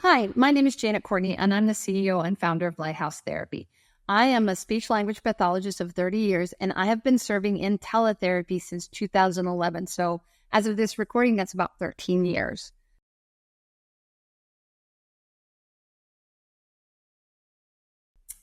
Hi, my name is Janet Courtney, and I'm the CEO and founder of Lighthouse Therapy. I am a speech-language pathologist of 30 years, and I have been serving in teletherapy since 2011. So as of this recording, that's about 13 years.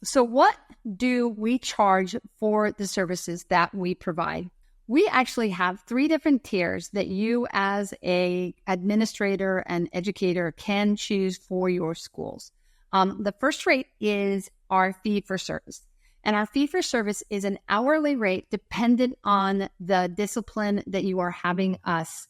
So what do we charge for the services that we provide? We actually have 3 different tiers that you as a administrator and educator can choose for your schools. The first rate is our fee for service. And our fee for service is an hourly rate dependent on the discipline that you are having us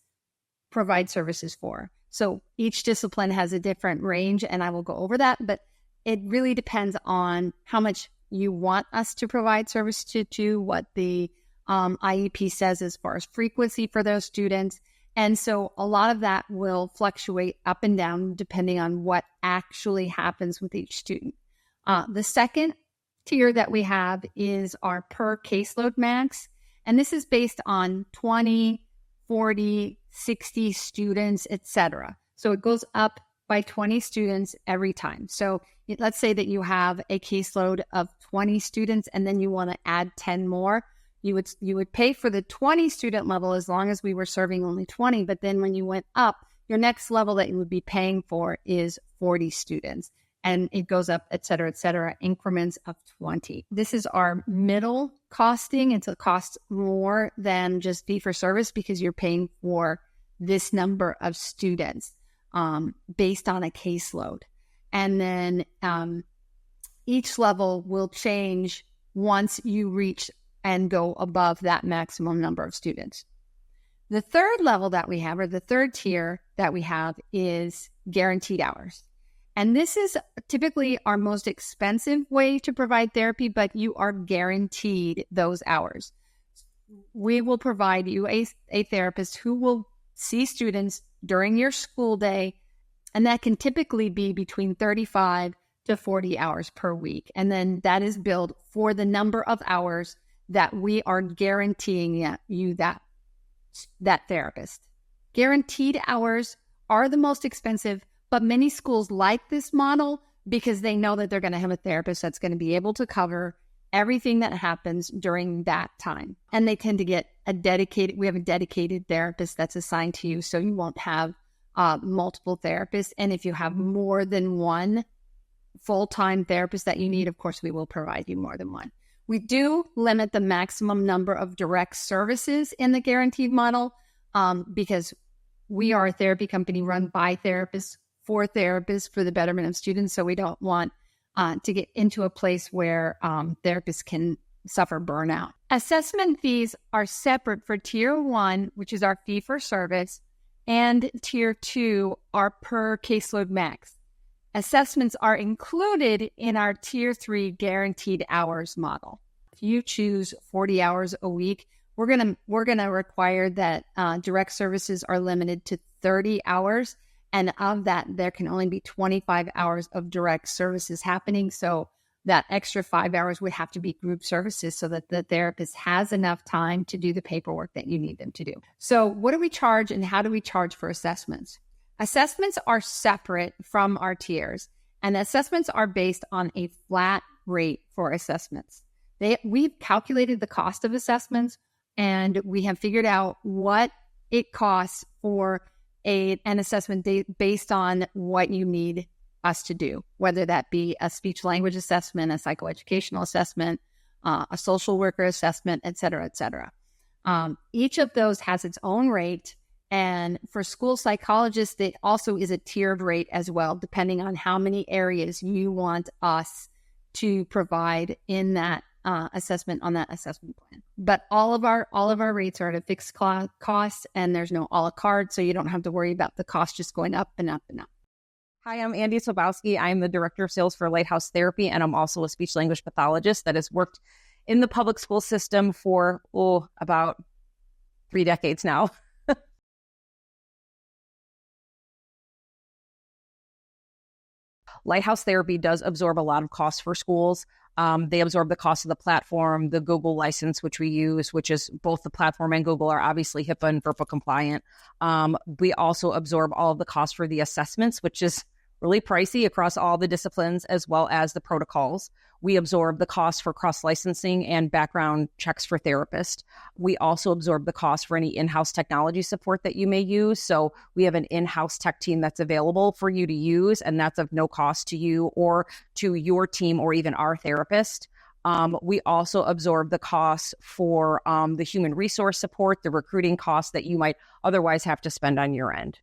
provide services for. So each discipline has a different range, and I will go over that, but it really depends on how much you want us to provide service to what the IEP says as far as frequency for those students. And so a lot of that will fluctuate up and down depending on what actually happens with each student. The second tier that we have is our per caseload max. And this is based on 20, 40, 60 students, etc. So it goes up by 20 students every time. So let's say that you have a caseload of 20 students and then you want to add 10 more. You would pay for the 20 student level as long as we were serving only 20. But then when you went up, your next level that you would be paying for is 40 students. And it goes up, et cetera, increments of 20. This is our middle costing. It's a cost more than just fee for service because you're paying for this number of students based on a caseload. And then each level will change once you reach and go above that maximum number of students. The third level that we have, or the third tier that we have, is guaranteed hours. And this is typically our most expensive way to provide therapy, but you are guaranteed those hours. We will provide you a therapist who will see students during your school day, and that can typically be between 35 to 40 hours per week. And then that is billed for the number of hours that we are guaranteeing you that therapist. Guaranteed hours are the most expensive, but many schools like this model because they know that they're going to have a therapist that's going to be able to cover everything that happens during that time. And they tend to get we have a dedicated therapist that's assigned to you, so you won't have multiple therapists. And if you have more than one full-time therapist that you need, of course, we will provide you more than one. We do limit the maximum number of direct services in the guaranteed model because we are a therapy company run by therapists for the betterment of students. So we don't want to get into a place where therapists can suffer burnout. Assessment fees are separate for Tier 1, which is our fee for service, and Tier 2, our per caseload max. Assessments are included in our Tier 3 guaranteed hours model. If you choose 40 hours a week, we're gonna require that direct services are limited to 30 hours. And of that, there can only be 25 hours of direct services happening. So that extra 5 hours would have to be group services so that the therapist has enough time to do the paperwork that you need them to do. So what do we charge and how do we charge for assessments? Assessments are separate from our tiers, and assessments are based on a flat rate for assessments. We've calculated the cost of assessments, and we have figured out what it costs for an assessment based on what you need us to do, whether that be a speech language assessment, a psychoeducational assessment, a social worker assessment, et cetera, et cetera. Each of those has its own rate. And for school psychologists, it also is a tiered rate as well, depending on how many areas you want us to provide in that assessment on that assessment plan. But all of our rates are at a fixed cost, and there's no a la carte, so you don't have to worry about the cost just going up and up and up. Hi, I'm Andy Sobowski. I'm the Director of Sales for Lighthouse Therapy, and I'm also a speech-language pathologist that has worked in the public school system for about 3 decades now. Lighthouse Therapy does absorb a lot of costs for schools. They absorb the cost of the platform, the Google license, which we use, which is both the platform and Google are obviously HIPAA and FERPA compliant. We also absorb all of the costs for the assessments, which is really pricey across all the disciplines as well as the protocols. We absorb the cost for cross-licensing and background checks for therapists. We also absorb the cost for any in-house technology support that you may use. So we have an in-house tech team that's available for you to use, and that's of no cost to you or to your team or even our therapist. We also absorb the costs for the human resource support, the recruiting costs that you might otherwise have to spend on your end.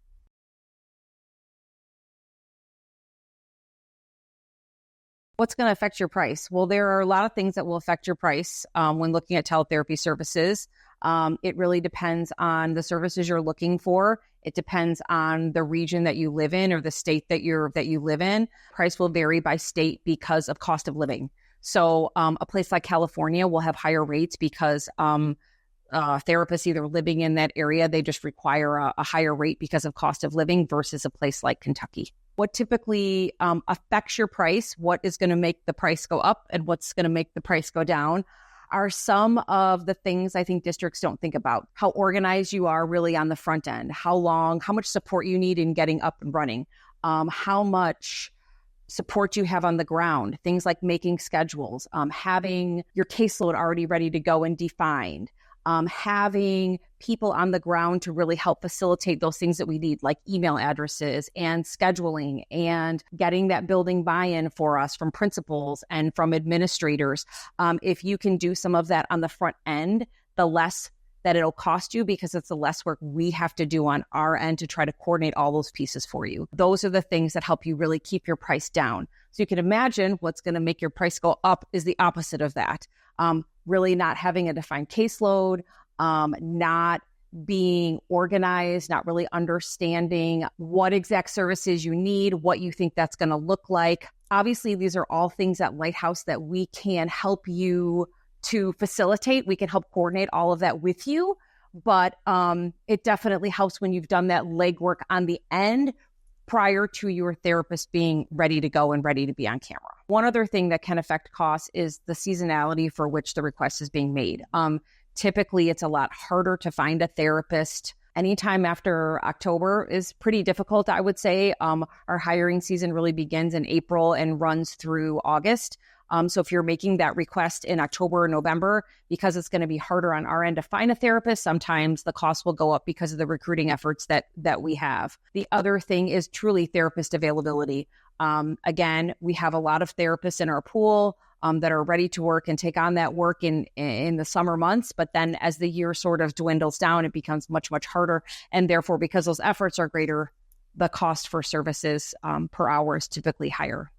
What's going to affect your price? Well, there are a lot of things that will affect your price when looking at teletherapy services. It really depends on the services you're looking for. It depends on the region that you live in or the state that you live in. Price will vary by state because of cost of living. So a place like California will have higher rates because therapists either living in that area, they just require a higher rate because of cost of living versus a place like Kentucky. What typically affects your price, what is going to make the price go up and what's going to make the price go down are some of the things I think districts don't think about. How organized you are really on the front end, how much support you need in getting up and running, how much support you have on the ground, things like making schedules, having your caseload already ready to go and defined, having people on the ground to really help facilitate those things that we need, like email addresses and scheduling and getting that building buy-in for us from principals and from administrators. If you can do some of that on the front end, the less that it'll cost you because it's the less work we have to do on our end to try to coordinate all those pieces for you. Those are the things that help you really keep your price down. So you can imagine what's going to make your price go up is the opposite of that. Really not having a defined caseload, not being organized, not really understanding what exact services you need, what you think that's going to look like. Obviously, these are all things at Lighthouse that we can help you to facilitate. We can help coordinate all of that with you, but it definitely helps when you've done that legwork on the end prior to your therapist being ready to go and ready to be on camera. One other thing that can affect costs is the seasonality for which the request is being made. Typically, it's a lot harder to find a therapist. Anytime after October is pretty difficult, I would say. Our hiring season really begins in April and runs through August. So if you're making that request in October or November, because it's going to be harder on our end to find a therapist, sometimes the cost will go up because of the recruiting efforts that we have. The other thing is truly therapist availability. Again, we have a lot of therapists in our pool that are ready to work and take on that work in the summer months. But then as the year sort of dwindles down, it becomes much, much harder. And therefore, because those efforts are greater, the cost for services per hour is typically higher.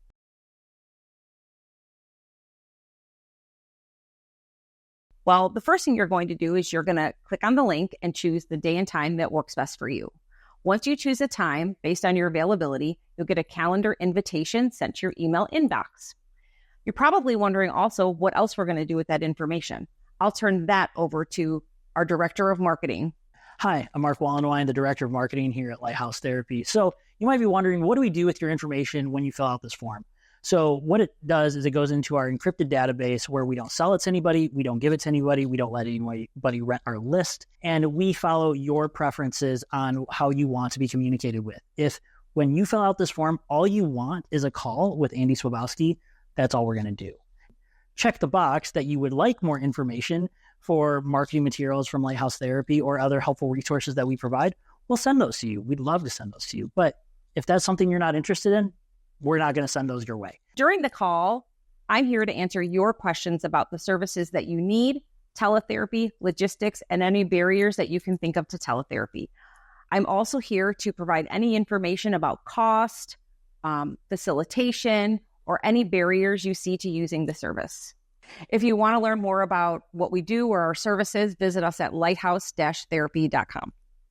Well, the first thing you're going to do is you're going to click on the link and choose the day and time that works best for you. Once you choose a time based on your availability, you'll get a calendar invitation sent to your email inbox. You're probably wondering also what else we're going to do with that information. I'll turn that over to our Director of Marketing. Hi, I'm Mark Wallenwine, the Director of Marketing here at Lighthouse Therapy. So you might be wondering, what do we do with your information when you fill out this form? So what it does is it goes into our encrypted database where we don't sell it to anybody, we don't give it to anybody, we don't let anybody rent our list, and we follow your preferences on how you want to be communicated with. If when you fill out this form, all you want is a call with Andy Swabowski, that's all we're going to do. Check the box that you would like more information for marketing materials from Lighthouse Therapy or other helpful resources that we provide. We'll send those to you. We'd love to send those to you. But if that's something you're not interested in, we're not going to send those your way. During the call, I'm here to answer your questions about the services that you need, teletherapy, logistics, and any barriers that you can think of to teletherapy. I'm also here to provide any information about cost, facilitation, or any barriers you see to using the service. If you want to learn more about what we do or our services, visit us at lighthouse-therapy.com.